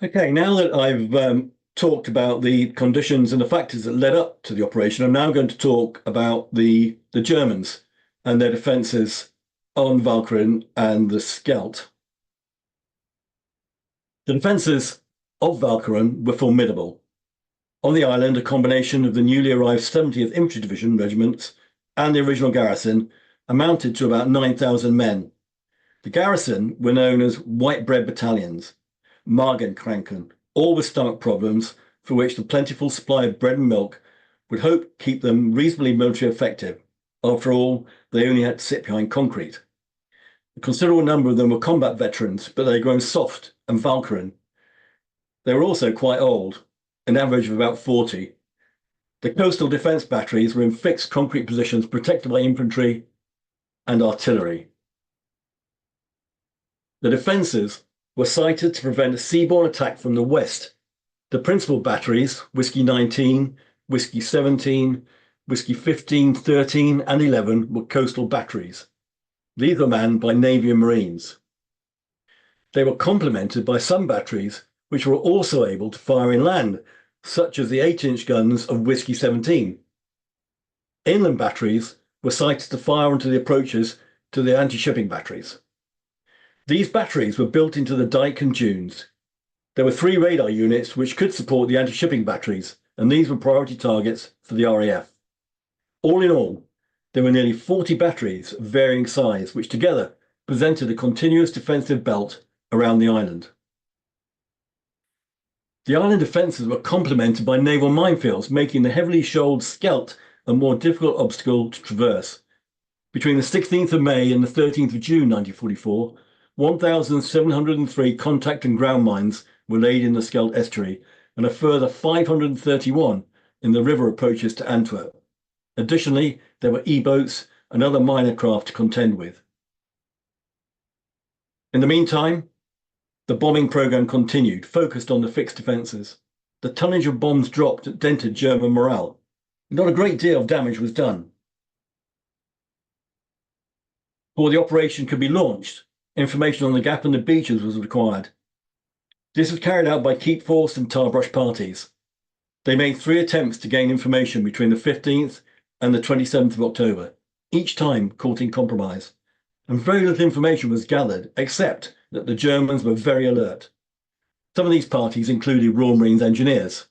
Okay, now that I've talked about the conditions and the factors that led up to the operation, I'm now going to talk about the Germans and their defences on Walcheren and the Scheldt. The defences of Walcheren were formidable. On the island, a combination of the newly arrived 70th Infantry Division regiments and the original garrison amounted to about 9,000 men. The garrison were known as white bread battalions, Magenkranken, all with stomach problems for which the plentiful supply of bread and milk would hope keep them reasonably military effective. After all, they only had to sit behind concrete. A considerable number of them were combat veterans, but they had grown soft and Walcheren. They were also quite old, an average of about 40. The coastal defence batteries were in fixed concrete positions protected by infantry and artillery. The defences were sited to prevent a seaborne attack from the west. The principal batteries, Whiskey 19, Whiskey 17, Whiskey 15, 13, and 11, were coastal batteries. These were manned by Navy and Marines. They were complemented by some batteries which were also able to fire inland, such as the 8-inch guns of Whiskey 17. Inland batteries were sited to fire onto the approaches to the anti-shipping batteries. These batteries were built into the dike and dunes. There were 3 radar units which could support the anti-shipping batteries, and these were priority targets for the RAF. All in all, there were nearly 40 batteries of varying size, which together presented a continuous defensive belt around the island. The island defences were complemented by naval minefields, making the heavily shoaled Scheldt a more difficult obstacle to traverse. Between the 16th of May and the 13th of June 1944, 1,703 contact and ground mines were laid in the Scheldt estuary, and a further 531 in the river approaches to Antwerp. Additionally, there were E-boats and other minor craft to contend with. In the meantime, the bombing program continued, focused on the fixed defences. The tonnage of bombs dropped that dented German morale. Not a great deal of damage was done. Before the operation could be launched, information on the gap and the beaches was required. This was carried out by Keep Force and Tarbrush parties. They made 3 attempts to gain information between the 15th and the 27th of October, each time courting compromise. And very little information was gathered, except that the Germans were very alert. Some of these parties included Royal Marines engineers.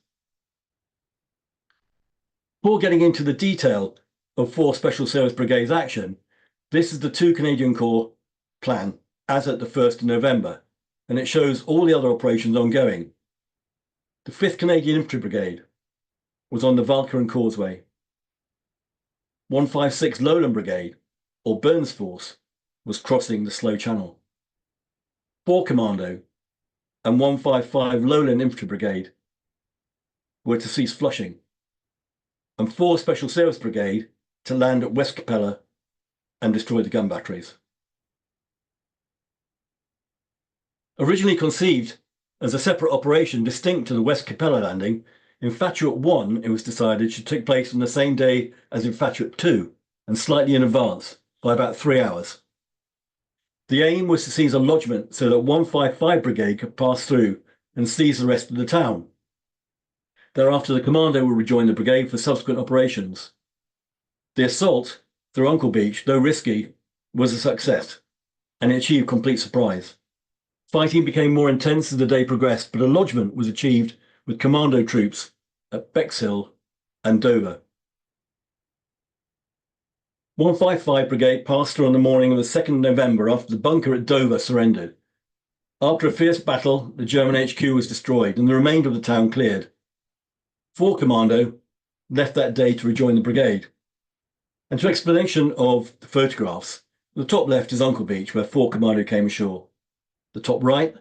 Before getting into the detail of 4 Special Service Brigades action, this is the 2 Canadian Corps plan, as at the 1st of November, and it shows all the other operations ongoing. The 5th Canadian Infantry Brigade was on the Walcheren Causeway. 156 Lowland Brigade, or Burns Force, was crossing the Slow Channel. 4 Commando and 155 Lowland Infantry Brigade were to cease flushing, and 4 Special Service Brigade to land at West Capella and destroy the gun batteries. Originally conceived as a separate operation distinct to the West Capella landing, Infatuate 1, it was decided, should take place on the same day as Infatuate 2, and slightly in advance, by about 3 hours. The aim was to seize a lodgement so that 155 Brigade could pass through and seize the rest of the town. Thereafter, the commando would rejoin the brigade for subsequent operations. The assault through Uncle Beach, though risky, was a success, and it achieved complete surprise. Fighting became more intense as the day progressed, but a lodgement was achieved with commando troops at Bexhill and Dover. 155 Brigade passed through on the morning of the 2nd of November after the bunker at Dover surrendered. After a fierce battle, the German HQ was destroyed and the remainder of the town cleared. 4 Commando left that day to rejoin the brigade. And to explanation of the photographs, the top left is Uncle Beach, where 4 Commando came ashore. The top right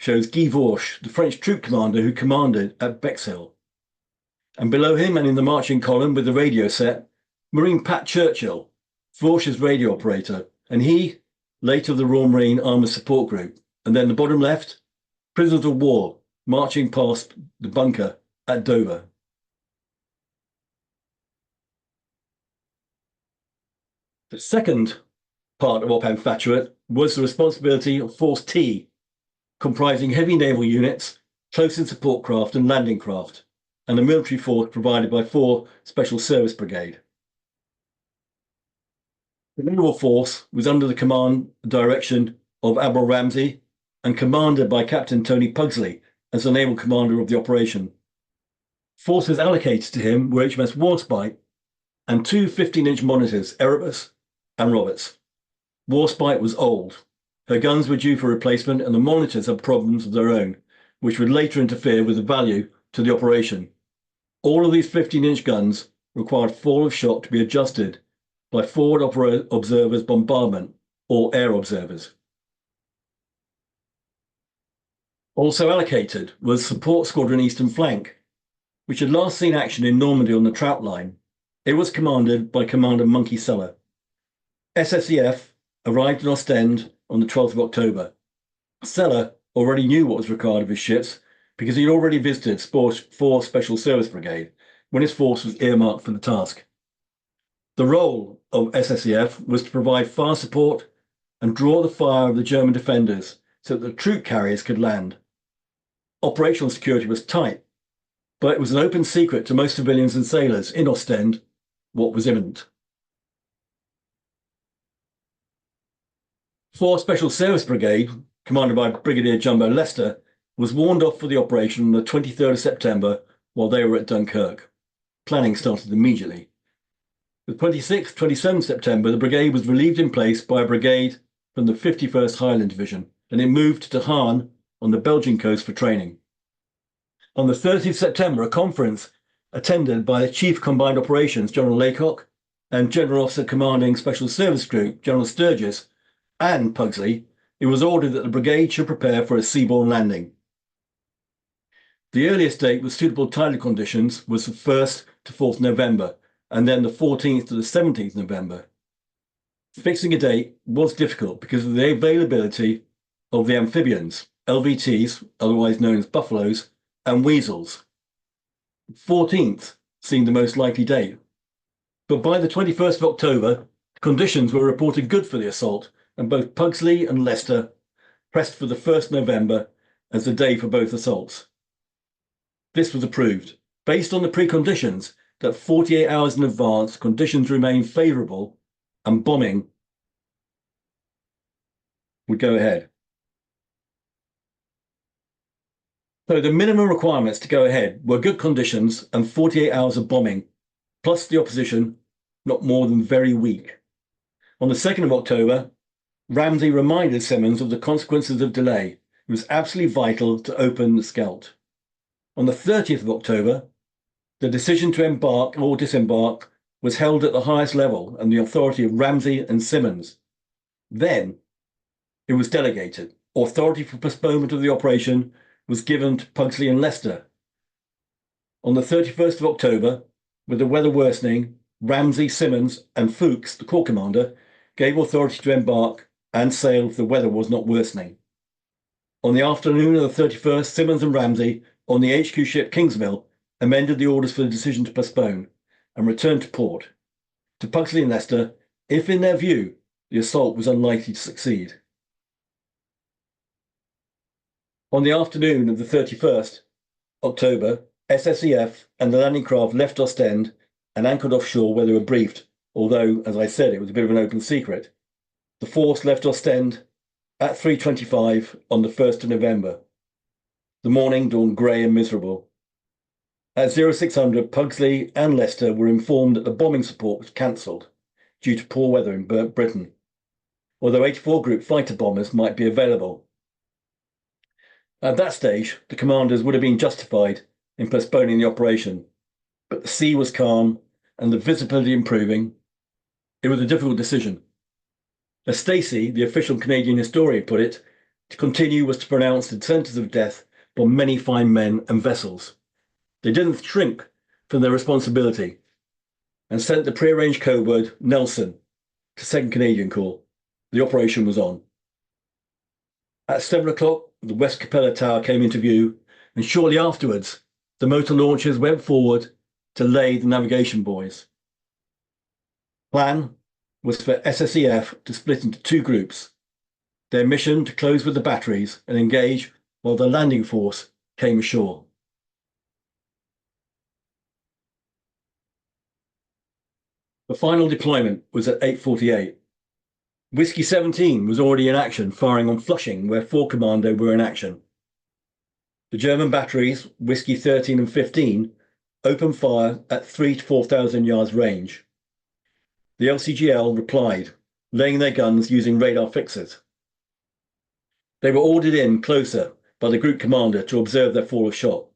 shows Guy Vorsch, the French troop commander who commanded at Bexhill. And below him and in the marching column with the radio set, Marine Pat Churchill, Vorsch's radio operator, and he, later of the Royal Marine Armoured Support Group. And then the bottom left, prisoners of war, marching past the bunker at Dover. The second part of Op Infatuate was the responsibility of Force T, comprising heavy naval units close-in support craft and landing craft, and a military force provided by 4 Special Service Brigade. The naval force was under the command and direction of Admiral Ramsay and commanded by Captain Tony Pugsley as the naval commander of the operation. Forces allocated to him were HMS Warspite and 2 15-inch monitors, Erebus and Roberts. Warspite was old. Her guns were due for replacement, and the monitors had problems of their own, which would later interfere with the value to the operation. All of these 15-inch guns required fall of shock to be adjusted by forward observers bombardment or air observers. Also allocated was Support Squadron Eastern Flank, which had last seen action in Normandy on the Trout Line. It was commanded by Commander Monkey Seller. SSEF arrived in Ostend on the 12th of October. Seller already knew what was required of his ships because he'd already visited 4 Special Service Brigade when his force was earmarked for the task. The role of SSEF was to provide fire support and draw the fire of the German defenders so that the troop carriers could land. Operational security was tight, but it was an open secret to most civilians and sailors in Ostend what was imminent. 4 Special Service Brigade, commanded by Brigadier Jumbo Lester, was warned off for the operation on the 23rd of September while they were at Dunkirk. Planning started immediately. The 26th, 27th September, the brigade was relieved in place by a brigade from the 51st Highland Division, and it moved to Haan on the Belgian coast for training. On the 30th of September, a conference attended by the Chief Combined Operations, General Laycock, and General Officer Commanding Special Service Group, General Sturgis, and Pugsley, it was ordered that the brigade should prepare for a seaborne landing. The earliest date with suitable tidal conditions was the 1st to 4th November, and then the 14th to the 17th November. Fixing a date was difficult because of the availability of the amphibians, LVTs, otherwise known as buffaloes, and weasels. 14th seemed the most likely date. But by the 21st of October, conditions were reported good for the assault, and both Pugsley and Leicester pressed for the 1st November as the day for both assaults. This was approved, based on the preconditions that 48 hours in advance, conditions remained favourable and bombing would go ahead. So the minimum requirements to go ahead were good conditions and 48 hours of bombing, plus the opposition not more than very weak. On the 2nd of October, Ramsay reminded Simmons of the consequences of delay. It was absolutely vital to open the Scheldt. On the 30th of October, the decision to embark or disembark was held at the highest level and the authority of Ramsay and Simmons. Then it was delegated. Authority for postponement of the operation was given to Pugsley and Leicester. On the 31st of October, with the weather worsening, Ramsay, Simmons, and Fuchs, the corps commander, gave authority to embark and sail if the weather was not worsening. On the afternoon of the 31st, Simmons and Ramsay, on the HQ ship Kingsmill, amended the orders for the decision to postpone and returned to port. To Pugsley and Leicester, if in their view the assault was unlikely to succeed. On the afternoon of the 31st October, SSEF and the landing craft left Ostend and anchored offshore where they were briefed, although, as I said, it was a bit of an open secret. The force left Ostend at 3:25 on the 1st of November. The morning dawned grey and miserable. At 0600, Pugsley and Leicester were informed that the bombing support was cancelled due to poor weather in Britain, although 84 Group fighter bombers might be available. At that stage, the commanders would have been justified in postponing the operation, but the sea was calm and the visibility improving. It was a difficult decision. As Stacey, the official Canadian historian, put it, to continue was to pronounce the sentence of death upon many fine men and vessels. They didn't shrink from their responsibility and sent the prearranged code word Nelson to 2nd Canadian Corps. The operation was on. At 7 o'clock, the West Capella Tower came into view, and shortly afterwards, the motor launchers went forward to lay the navigation buoys. Plan was for SSEF to split into 2 groups. Their mission to close with the batteries and engage while the landing force came ashore. The final deployment was at 8:48. Whiskey 17 was already in action, firing on Flushing, where 4 Commando were in action. The German batteries, Whiskey 13 and 15, opened fire at 3,000 to 4,000 yards range. The LCGL replied, laying their guns using radar fixers. They were ordered in closer by the group commander to observe their fall of shot,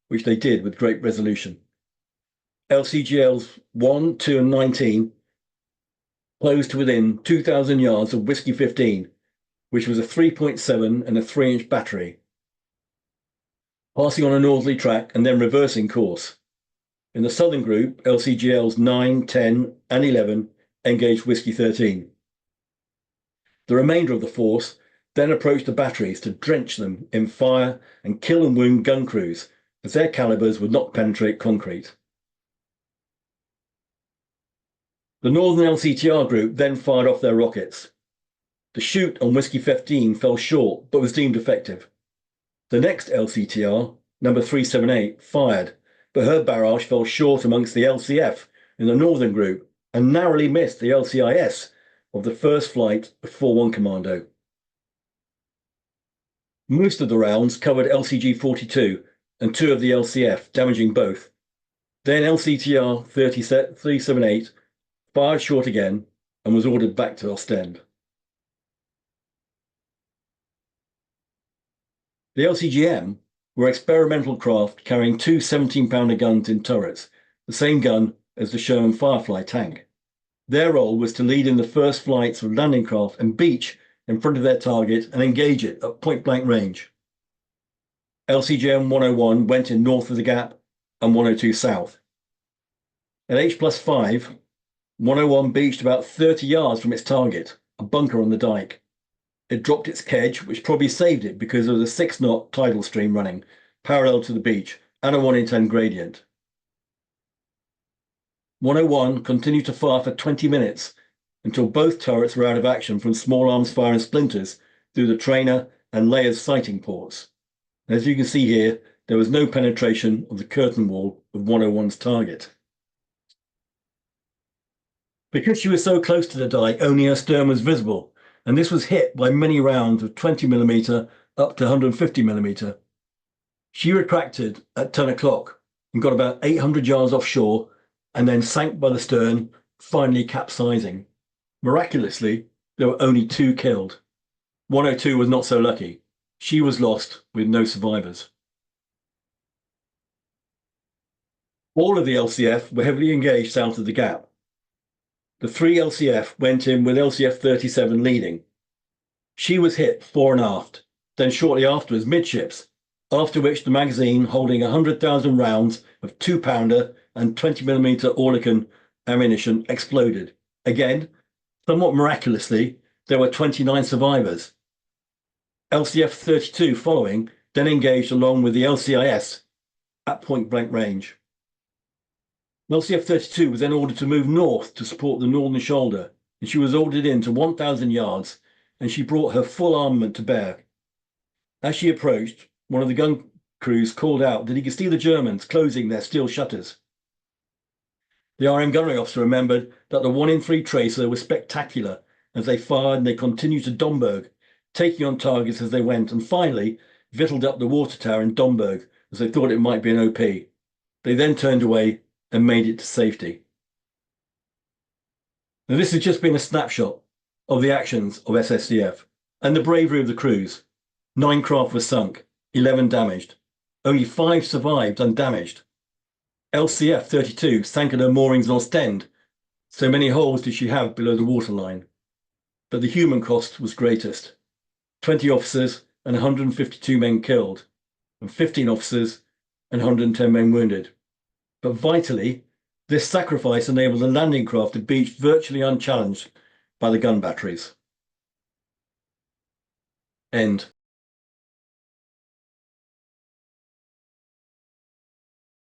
which they did with great resolution. LCGLs 1, 2, and 19 closed to within 2,000 yards of Whiskey 15, which was a 3.7 and a 3-inch battery, passing on a northerly track and then reversing course. In the southern group, LCGLs 9, 10, and 11 engaged Whiskey 13. The remainder of the force then approached the batteries to drench them in fire and kill and wound gun crews, as their calibers would not penetrate concrete. The northern LCTR group then fired off their rockets. The shoot on Whiskey 15 fell short but was deemed effective. The next LCTR, number 378, fired, but her barrage fell short amongst the LCF in the northern group and narrowly missed the LCIS of the first flight of 4-1 Commando. Most of the rounds covered LCG 42 and 2 of the LCF, damaging both. Then LCTR 378 fired short again and was ordered back to Ostend. The LCGM were experimental craft carrying 2 17-pounder guns in turrets, the same gun as the Sherman Firefly tank. Their role was to lead in the first flights of landing craft and beach in front of their target and engage it at point-blank range. LCGM 101 went in north of the gap and 102 south. At H+5, 101 beached about 30 yards from its target, a bunker on the dike. It dropped its kedge, which probably saved it because there was a 6-knot tidal stream running parallel to the beach and a 1 in 10 gradient. 101 continued to fire for 20 minutes until both turrets were out of action from small arms fire and splinters through the trainer and layers sighting ports. As you can see here, there was no penetration of the curtain wall of 101's target. Because she was so close to the dike, only her stern was visible, and this was hit by many rounds of 20mm up to 150mm. She retracted at 10 o'clock and got about 800 yards offshore and then sank by the stern, finally capsizing. Miraculously, there were only 2 killed. 102 was not so lucky. She was lost with no survivors. All of the LCF were heavily engaged south of the gap. The 3 LCF went in with LCF 37 leading. She was hit fore and aft, then shortly afterwards midships, after which the magazine holding 100,000 rounds of 2-pounder and 20mm Oerlikon ammunition exploded. Again, somewhat miraculously, there were 29 survivors. LCF 32 following then engaged along with the LCIS at point-blank range. LCF 32 was then ordered to move north to support the northern shoulder, and she was ordered in to 1,000 yards, and she brought her full armament to bear. As she approached, one of the gun crews called out that he could see the Germans closing their steel shutters. The RM gunnery officer remembered that the 1 in 3 tracer was spectacular as they fired and they continued to Domburg, taking on targets as they went, and finally victualled up the water tower in Domburg as they thought it might be an OP. They then turned away and made it to safety. Now, this has just been a snapshot of the actions of SSDF and the bravery of the crews. 9 craft were sunk, 11 damaged. Only 5 survived undamaged. LCF 32 sank at her moorings in Ostend, so many holes did she have below the waterline. But the human cost was greatest. 20 officers and 152 men killed, and 15 officers and 110 men wounded. But vitally, this sacrifice enabled the landing craft to beach virtually unchallenged by the gun batteries. End.